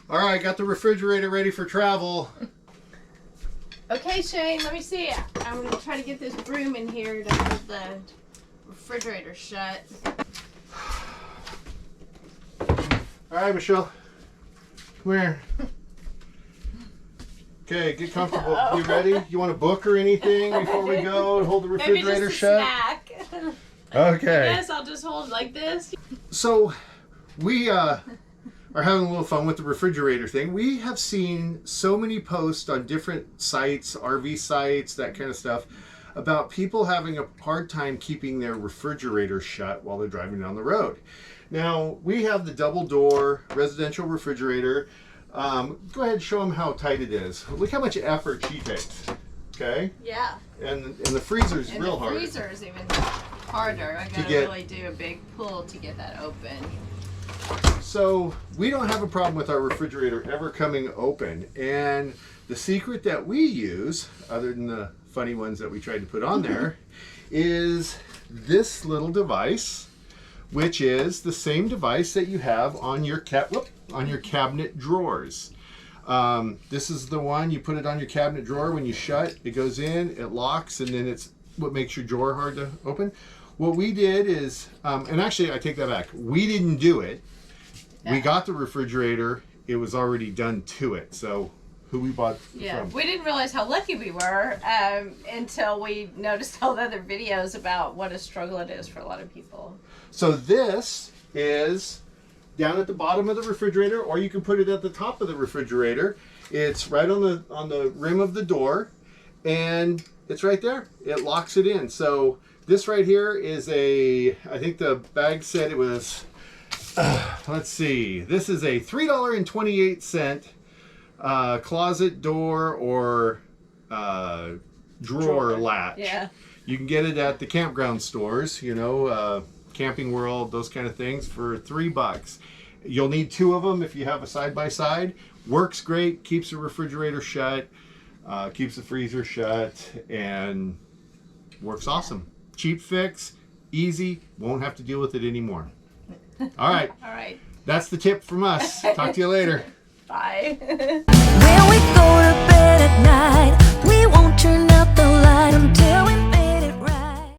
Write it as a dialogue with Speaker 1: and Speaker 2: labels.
Speaker 1: All right, got the refrigerator ready for travel.
Speaker 2: Okay, Shane, let me see. I'm going to try to get this broom in here to hold the refrigerator shut.
Speaker 1: All right, Michelle. Come here. Okay, get comfortable. You ready? You want a book or anything before we go? Hold the refrigerator
Speaker 2: Maybe just a
Speaker 1: shut?
Speaker 2: snack.
Speaker 1: Okay.
Speaker 2: I guess I'll just hold like this.
Speaker 1: So, we are having a little fun with the refrigerator thing. We have seen so many posts on different sites, RV sites, that kind of stuff, about people having a hard time keeping their refrigerator shut while they're driving down the road. Now, we have the double door residential refrigerator. Go ahead and show them how tight it is. Look how much effort she takes. Okay?
Speaker 2: Yeah.
Speaker 1: And the freezer's
Speaker 2: And
Speaker 1: real
Speaker 2: the
Speaker 1: hard.
Speaker 2: freezer is even harder. I gotta really do a big pull to get that open.
Speaker 1: So we don't have a problem with our refrigerator ever coming open. And the secret that we use, other than the funny ones that we tried to put on there, is this little device, which is the same device that you have on your cabinet drawers. This is the one, you put it on your cabinet drawer. When you shut, it goes in, it locks, and then it's what makes your drawer hard to open. What we did is, and actually I take that back, we didn't do it. Yeah. We got the refrigerator, it was already done to it. So who we bought from.
Speaker 2: We didn't realize how lucky we were until we noticed all the other videos about what a struggle it is for a lot of people.
Speaker 1: So this is down at the bottom of the refrigerator, or you can put it at the top of the refrigerator. It's right on the rim of the door, and it's right there. It locks it in. So this right here is I think the bag said it was, let's see, this is a $3.28 closet door or drawer latch. Yeah. You can get it at the campground stores, Camping World, those kind of things, for $3. You'll need 2 of them if you have a side-by-side. Works great, keeps the refrigerator shut, keeps the freezer shut, and works awesome. Cheap fix, easy, won't have to deal with it anymore. All right.
Speaker 2: All right.
Speaker 1: That's the tip from us. Talk to you later.
Speaker 2: Bye.
Speaker 3: When we go to bed at night, we won't turn out the light until we